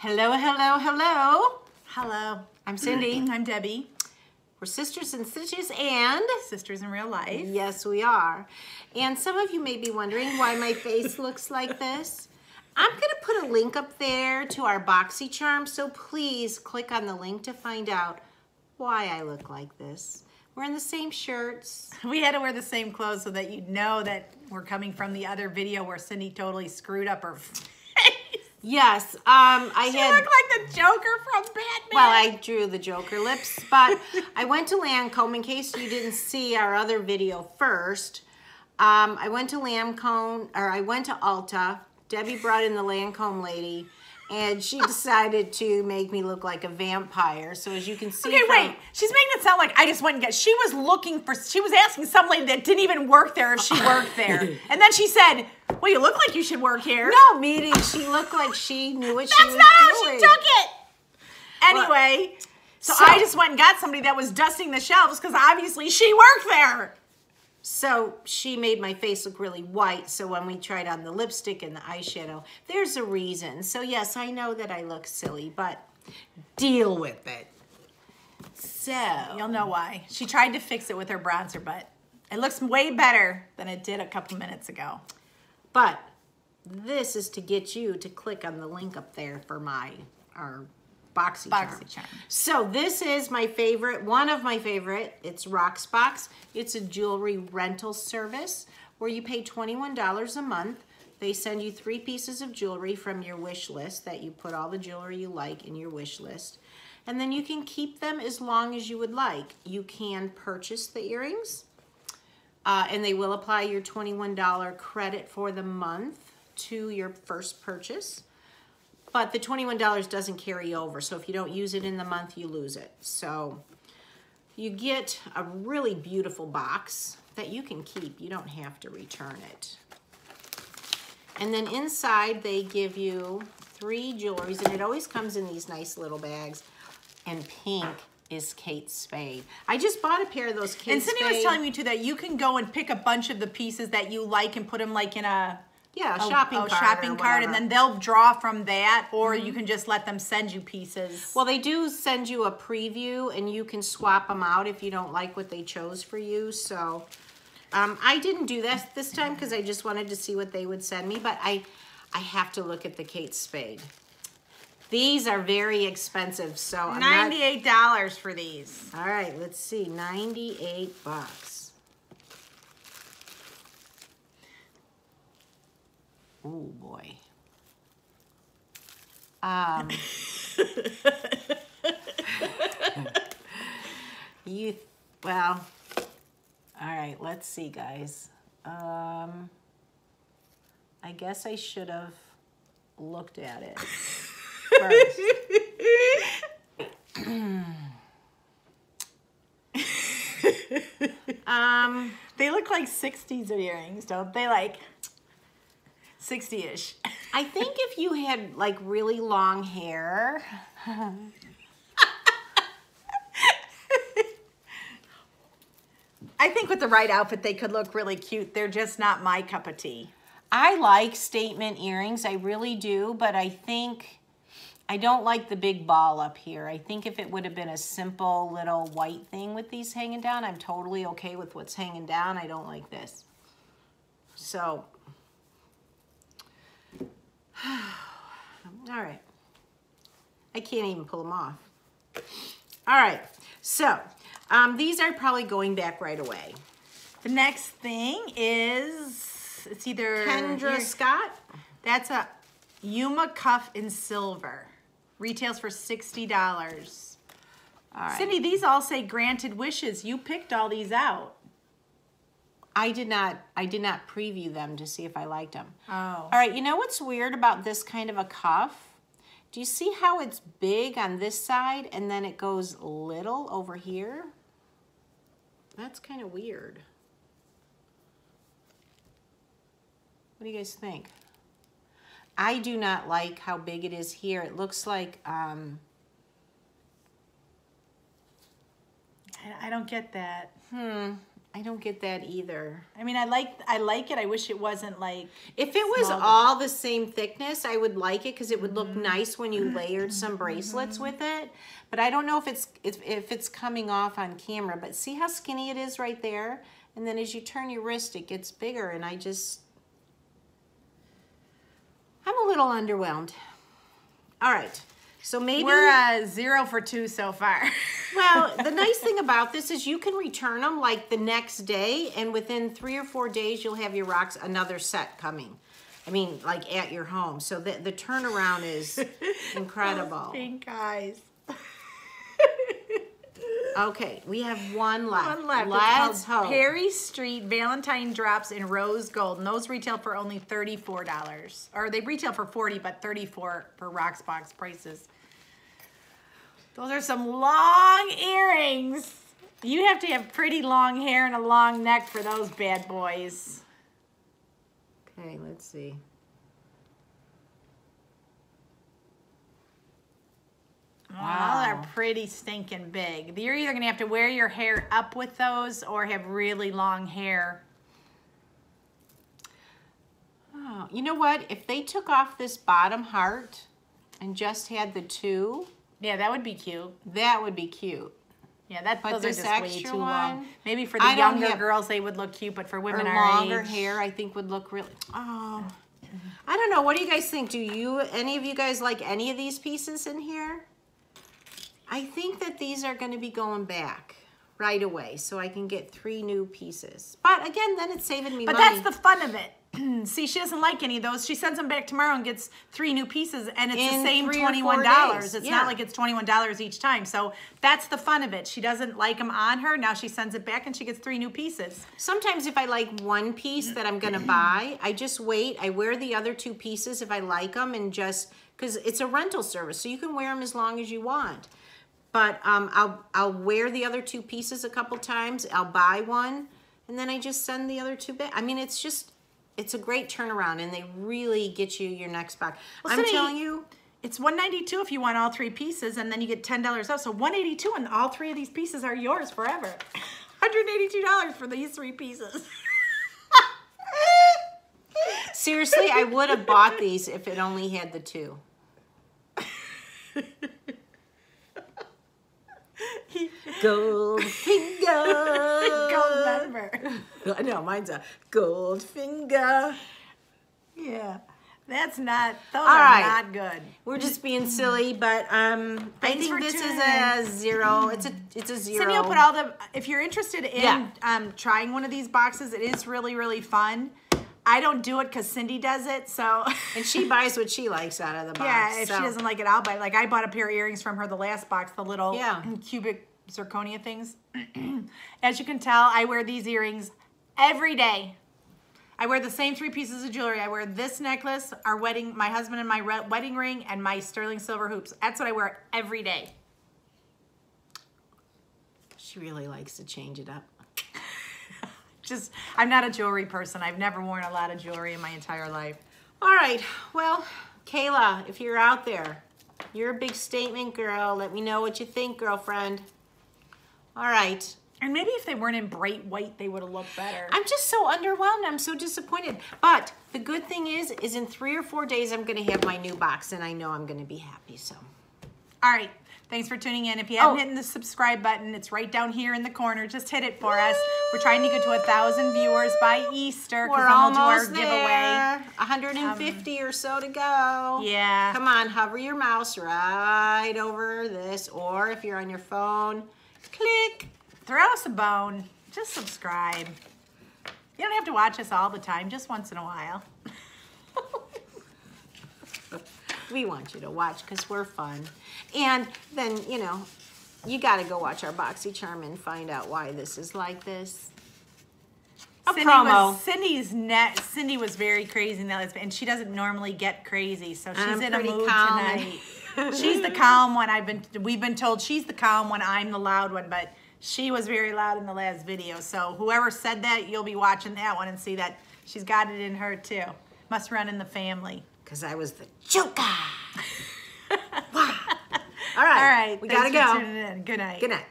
Hello, hello, hello. Hello. I'm Cindy. I'm Debbie. We're sisters in stitches and Sisters in real life. yes, we are. And some of you may be wondering why my face looks like this. I'm going to put a link up there to our BoxyCharm, so please click on the link to find out why I look like this. We're in the same shirts. We had to wear the same clothes so that you'd know that we're coming from the other video where Cindy totally screwed up her face. Yes, She looked like the Joker from Batman. Well, I drew the Joker lips, but I went to Lancome in case you didn't see our other video first. I went to Ulta. Debbie brought in the Lancome lady, and she decided to make me look like a vampire. So as you can see, okay, wait. She's making it sound like I just went and got. She was asking some lady that didn't even work there if she worked there, and then she said, "Well, you look like you should work here." No, meaning she looked like she knew what she was doing. That's not how she took it. Anyway, so I just went and got somebody that was dusting the shelves because obviously she worked there. So she made my face look really white. So when we tried on the lipstick and the eyeshadow, there's a reason. So yes, I know that I look silly, but deal with it. So You'll know why. She tried to fix it with her bronzer, but it looks way better than it did a couple minutes ago. But this is to get you to click on the link up there for our BoxyCharm. So this is my favorite, one of my favorite. It's Rocksbox. It's a jewelry rental service where you pay $21 a month. They send you 3 pieces of jewelry from your wish list that you put all the jewelry you like in your wish list. And then you can keep them as long as you would like. You can purchase the earrings and they will apply your $21 credit for the month to your first purchase. But the $21 doesn't carry over, so if you don't use it in the month, you lose it. So you get a really beautiful box that you can keep. You don't have to return it. And then inside, they give you 3 jewelries, and it always comes in these nice little bags. And pink is Kate Spade. I just bought a pair of those Kate Spade. And Cindy was telling me, too, that you can go and pick a bunch of the pieces that you like and put them, like, in a... Yeah, a shopping cart, and then they'll draw from that, or you can just let them send you pieces. Well, they do send you a preview, and you can swap them out if you don't like what they chose for you. So I didn't do that this time because I just wanted to see what they would send me, but I have to look at the Kate Spade. These are very expensive, so I'm $98 for these. All right, let's see, 98 bucks. Oh boy. Well, all right, let's see, guys. I guess I should have looked at it first. They look like 60s earrings, don't they? Like 60-ish. I think if you had like really long hair. I think with the right outfit, they could look really cute. They're just not my cup of tea. I like statement earrings, I really do, but I think I don't like the big ball up here. I think if it would have been a simple little white thing with these hanging down, I'm totally okay with what's hanging down. I don't like this. So, all right. I can't even pull them off. All right, so these are probably going back right away. The next thing is, it's either Kendra Scott. That's a Yuma cuff in silver. Retails for $60. All right. Cindy, these all say granted wishes. You picked all these out. I did not preview them to see if I liked them. Oh. All right, you know what's weird about this kind of a cuff? Do you see how it's big on this side and then it goes little over here? That's kind of weird. What do you guys think? I do not like how big it is here. It looks like, I don't get that. I don't get that either. I mean, I like it. I wish it wasn't like... If it was all the same thickness, I would like it because it would look nice when you layered some bracelets with it. But I don't know if it's coming off on camera. But see how skinny it is right there? And then as you turn your wrist, it gets bigger. And I'm a little underwhelmed. All right. So maybe we're 0 for 2 so far. Well, the nice thing about this is you can return them like the next day, and within 3 or 4 days you'll have your another set coming. I mean, like at your home. So the turnaround is incredible. Pink eyes. Okay, we have one left. One left. Let's hope. Perry Street Valentine drops in rose gold, and those retail for only $34. Or they retail for $40, but $34 for Rocksbox prices. Those are some long earrings. You have to have pretty long hair and a long neck for those bad boys. Okay, let's see. Wow, they're pretty stinking big. You're either gonna have to wear your hair up with those or have really long hair. Oh, you know what? If they took off this bottom heart and just had the 2, yeah, that would be cute. That would be cute. Yeah, those are just way too one, long. Maybe for the younger girls, they would look cute, but for women our longer age, hair, I think would look really. Oh, I don't know. What do you guys think? Any of you guys like any of these pieces in here? I think that these are going to be going back right away, so I can get 3 new pieces. But again, then it's saving me money. But that's the fun of it. See, she doesn't like any of those. She sends them back tomorrow and gets 3 new pieces, and it's the same $21. It's not like it's $21 each time. So that's the fun of it. She doesn't like them on her. Now she sends it back, and she gets 3 new pieces. Sometimes if I like one piece that I'm going to buy, I just wait. I wear the other 2 pieces if I like them, and just because it's a rental service, so you can wear them as long as you want. But I'll wear the other 2 pieces a couple times. I'll buy one, and then I just send the other 2 back. I mean, it's a great turnaround, and they really get you your next box. Well, I'm telling you, it's $192 if you want all 3 pieces, and then you get $10 off. So $182, and all 3 of these pieces are yours forever. $182 for these 3 pieces. Seriously, I would have bought these if it only had the 2. Gold finger. Gold member. I know, mine's a gold finger. Yeah, that's not, those are not good. We're just being silly, but I think this is a 0. It's a 0. Cindy will put all the, if you're interested in trying one of these boxes, it is really, really fun. I don't do it because Cindy does it, so. And she buys what she likes out of the box. Yeah, if she doesn't like it, I'll buy it. Like, I bought a pair of earrings from her the last box, the little cubic zirconia things. As you can tell, I wear these earrings every day. I wear the same 3 pieces of jewelry. I wear this necklace, my husband and my wedding ring, and my sterling silver hoops. That's what I wear every day. She really likes to change it up. I'm not a jewelry person. I've never worn a lot of jewelry in my entire life. All right, well, Kayla, if you're out there, you're a big statement girl. Let me know what you think, girlfriend. All right. And maybe if they weren't in bright white, they would have looked better. I'm just so underwhelmed. I'm so disappointed. But the good thing is in 3 or 4 days, I'm going to have my new box, and I know I'm going to be happy, so. All right. Thanks for tuning in. If you haven't hit the subscribe button, it's right down here in the corner. Just hit it for us. We're trying to get to 1,000 viewers by Easter. We're almost there. 150 or so to go. Yeah. Come on, hover your mouse right over this, or if you're on your phone, click. Throw us a bone. Just subscribe. You don't have to watch us all the time, just once in a while. We want you to watch because we're fun. And then, you know, you got to go watch our BoxyCharm and find out why this is like this. Cindy was very crazy in that, and she doesn't normally get crazy, so she's in a mood calm tonight. She's the calm one. We've been told she's the calm one. I'm the loud one, but she was very loud in the last video. So whoever said that, you'll be watching that one and see that she's got it in her too. Must run in the family. Because I was the Joker. Wow. All right. All right. We got to go. Good night. Good night.